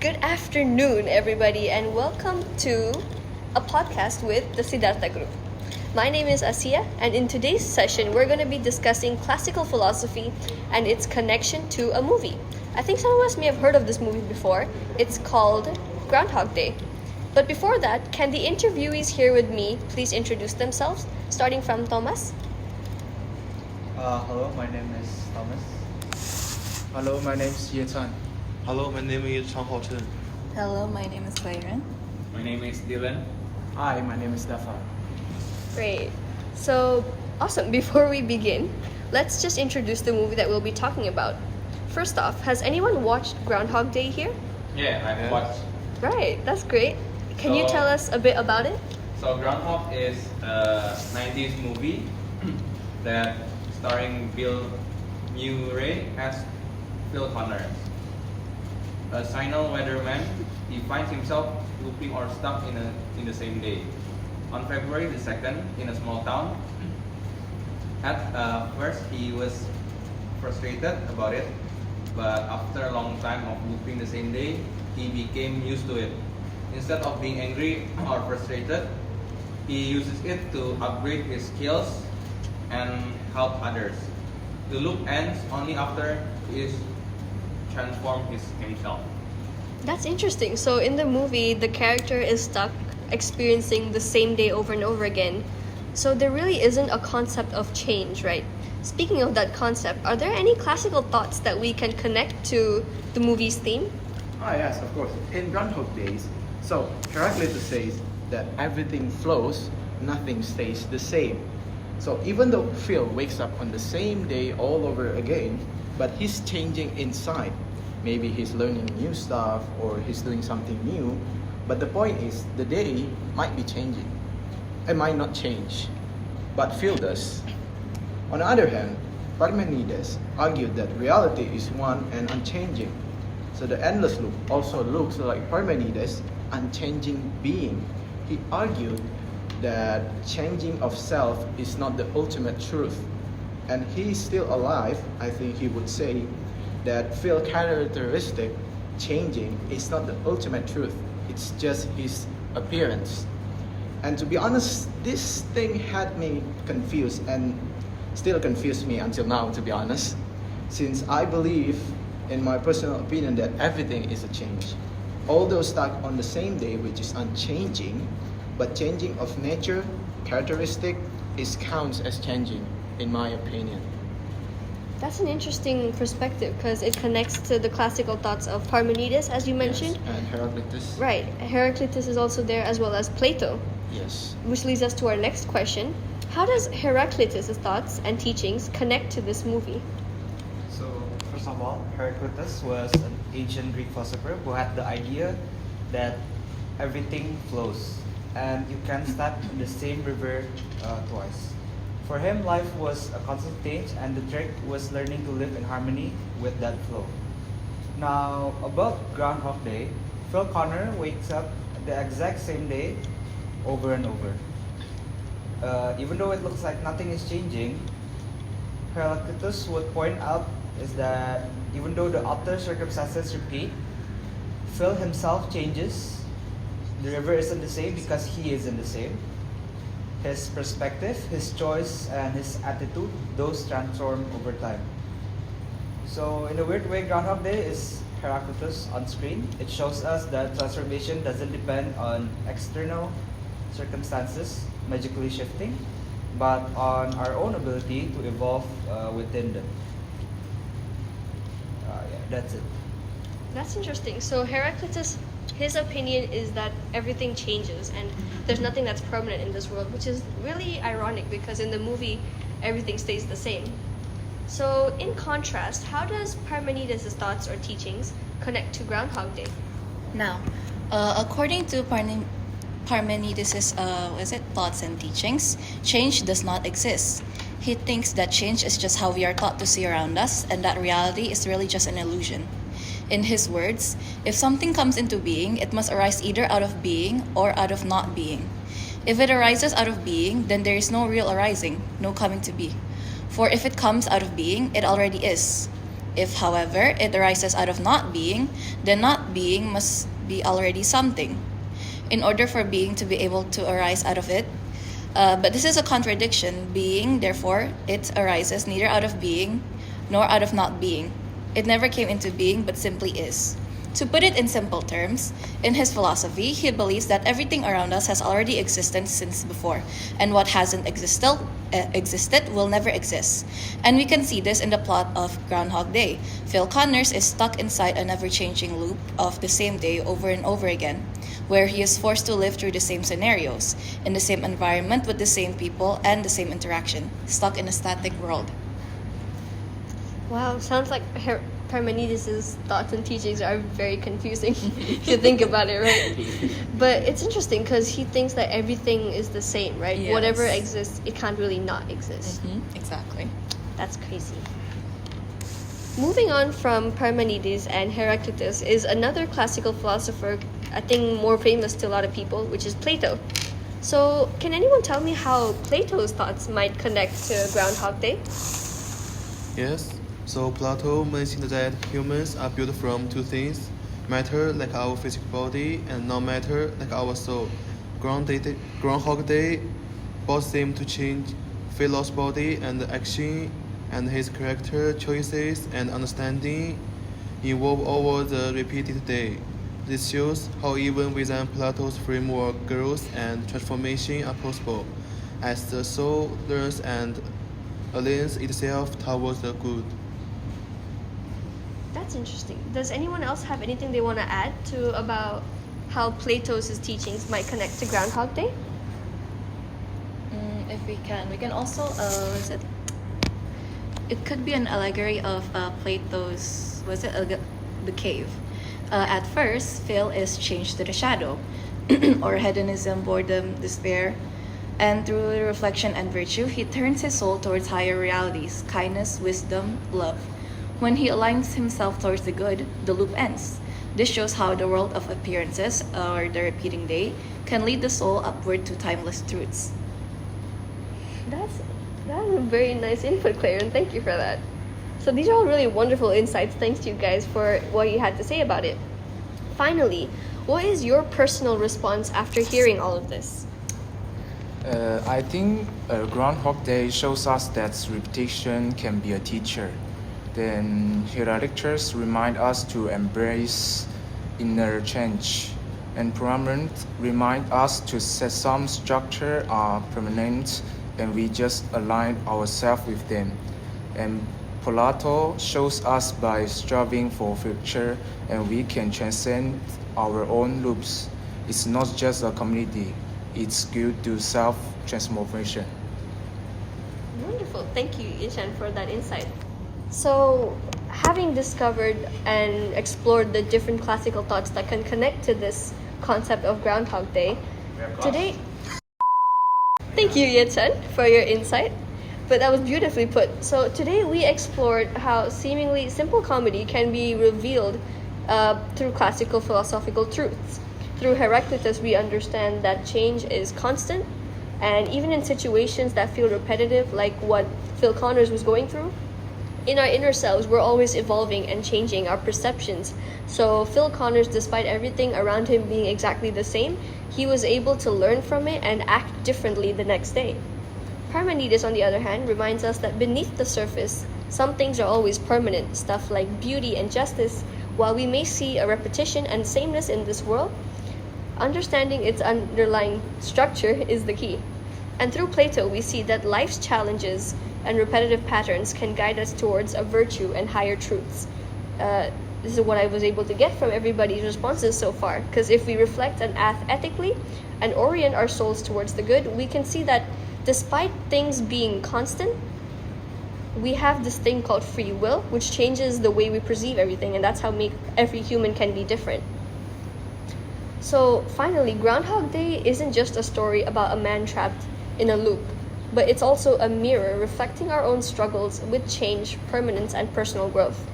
Good afternoon, everybody, and welcome to a podcast with the Siddhartha Group. My name is Asiya, and in today's session, we're going to be discussing classical philosophy and its connection to a movie. I think some of us may have heard of this movie before. It's called Groundhog Day. But before that, can the interviewees here with me please introduce themselves, starting from Thomas? Hello, my name is Thomas. Hello, my name is Yetan. Hello, my name is Chang Hao Chen. Hello, my name is Bayron. My name is Dylan. Hi, my name is Dafa. Great. So, awesome. Before we begin, let's just introduce the movie that we'll be talking about. First off, has anyone watched Groundhog Day here? Yeah, I've watched. Right, that's great. Can you So- tell us a bit about it? So Groundhog is a 90s movie that starring Bill Murray as Phil Connor. A cynical weatherman, he finds himself looping or stuck in the same day. On February the 2nd, in a small town, at first he was frustrated about it, but after a long time of looping the same day, he became used to it. Instead of being angry or frustrated, he uses it to upgrade his skills and help others. The loop ends only after he is transformed himself. That's interesting. So, in the movie, the character is stuck experiencing the same day over and over again. So, there really isn't a concept of change, right? Speaking of that concept, are there any classical thoughts that we can connect to the movie's theme? Yes, of course. In Groundhog Days, so Heraclitus says that everything flows, nothing stays the same. So even though Phil wakes up on the same day all over again, but he's changing inside. Maybe he's learning new stuff or he's doing something new. But the point is, the day might be changing. It might not change, but Phil does. On the other hand, Parmenides argued that reality is one and unchanging. So the endless loop also looks like Parmenides' unchanging being. He argued that changing of self is not the ultimate truth. And he's still alive, I think he would say that Phil characteristic changing is not the ultimate truth. It's just his appearance. And to be honest, this thing had me confused and still confused me until now, to be honest, since I believe, in my personal opinion, that everything is a change. Although stuck on the same day, which is unchanging, but changing of nature, characteristic, is counts as changing, in my opinion. That's an interesting perspective because it connects to the classical thoughts of Parmenides, as you mentioned. Yes, and Heraclitus. Right, Heraclitus is also there as well as Plato, Yes. which leads us to our next question. How does Heraclitus' thoughts and teachings connect to this movie? So, first of all, Heraclitus was an ancient Greek philosopher who had the idea that everything flows and you can't step in the same river twice. For him, life was a constant change, and the trick was learning to live in harmony with that flow. Now, about Groundhog Day, Phil Connor wakes up the exact same day over and over. Even though it looks like nothing is changing, Heraclitus would point out is that even though the outer circumstances repeat, Phil himself changes. The river isn't the same because he isn't the same. His perspective, his choice, and his attitude, those transform over time. So in a weird way, Groundhog Day is Heraclitus on screen. It shows us that transformation doesn't depend on external circumstances magically shifting, but on our own ability to evolve within them. That's it. That's interesting. So Heraclitus, his opinion is that everything changes and there's nothing that's permanent in this world, which is really ironic because in the movie, everything stays the same. So in contrast, how does Parmenides' thoughts or teachings connect to Groundhog Day? Now, according to Parmenides' thoughts and teachings, change does not exist. He thinks that change is just how we are taught to see around us, and that reality is really just an illusion. In his words, if something comes into being, it must arise either out of being or out of not being. If it arises out of being, then there is no real arising, no coming to be. For if it comes out of being, it already is. If, however, it arises out of not being, then not being must be already something. In order for being to be able to arise out of it, but this is a contradiction. Being, therefore, it arises neither out of being nor out of not being. It never came into being, but simply is. To put it in simple terms, in his philosophy, he believes that everything around us has already existed since before, and what hasn't existed will never exist. And we can see this in the plot of Groundhog Day. Phil Connors is stuck inside an ever-changing loop of the same day over and over again, where he is forced to live through the same scenarios, in the same environment with the same people and the same interaction, stuck in a static world. Wow, sounds like Parmenides' thoughts and teachings are very confusing if you think about it, right? But it's interesting because he thinks that everything is the same, right? Yes. Whatever exists, it can't really not exist. Exactly. That's crazy. Moving on from Parmenides and Heraclitus is another classical philosopher, I think more famous to a lot of people, which is Plato. So, can anyone tell me how Plato's thoughts might connect to Groundhog Day? Yes. So Plato mentioned that humans are built from two things: matter, like our physical body, and non-matter, like our soul. Groundhog Day both seem to change Philo's body and action, and his character choices and understanding evolve over the repeated day. This shows how even within Plato's framework, growth and transformation are possible, as the soul learns and aligns itself towards the good. That's interesting. Does anyone else have anything they want to add to about how Plato's teachings might connect to Groundhog Day? If we can also, it could be an allegory of Plato's, the cave. At first, Phil is changed to the shadow, or hedonism, boredom, despair, and through reflection and virtue, he turns his soul towards higher realities, kindness, wisdom, love. When he aligns himself towards the good, the loop ends. This shows how the world of appearances, or the repeating day, can lead the soul upward to timeless truths. That's a very nice input, Claire, and thank you for that. So these are all really wonderful insights. Thanks to you guys for what you had to say about it. Finally, what is your personal response after hearing all of this? I think Groundhog Day shows us that repetition can be a teacher. Then Heraclitus remind us to embrace inner change, and Brahman remind us to set some structure are permanent and we just align ourselves with them. And Plato shows us by striving for future and we can transcend our own loops. It's not just a community, it's good to self-transformation. Wonderful. Thank you, Ishan, for that insight. So, having discovered and explored the different classical thoughts that can connect to this concept of Groundhog Day, today... Thank you, Yetchen, for your insight. But that was beautifully put. So today we explored how seemingly simple comedy can be revealed through classical philosophical truths. Through Heraclitus, we understand that change is constant, and even in situations that feel repetitive, like what Phil Connors was going through, in our inner selves, we're always evolving and changing our perceptions. So Phil Connors, despite everything around him being exactly the same, he was able to learn from it and act differently the next day. Parmenides, on the other hand, reminds us that beneath the surface, some things are always permanent, stuff like beauty and justice. While we may see a repetition and sameness in this world, understanding its underlying structure is the key. And through Plato, we see that life's challenges and repetitive patterns can guide us towards a virtue and higher truths. This is what I was able to get from everybody's responses so far, because if we reflect and act ethically and orient our souls towards the good, we can see that despite things being constant, we have this thing called free will, which changes the way we perceive everything, and that's how every human can be different. So finally, Groundhog Day isn't just a story about a man trapped in a loop, but it's also a mirror reflecting our own struggles with change, permanence, and personal growth.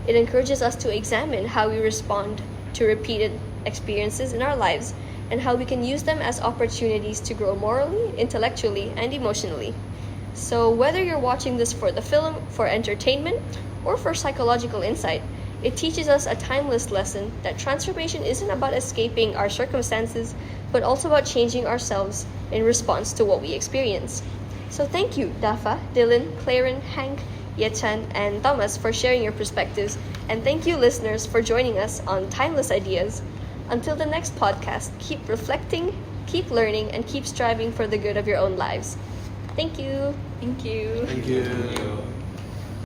It encourages us to examine how we respond to repeated experiences in our lives and how we can use them as opportunities to grow morally, intellectually, and emotionally. So whether you're watching this for the film, for entertainment, or for psychological insight. It teaches us a timeless lesson that transformation isn't about escaping our circumstances, but also about changing ourselves in response to what we experience. So thank you, Dafa, Dylan, Claren, Hank, Yechan, and Thomas for sharing your perspectives, and thank you, listeners, for joining us on Timeless Ideas. Until the next podcast, keep reflecting, keep learning, and keep striving for the good of your own lives. Thank you. Thank you. Thank you. Thank you.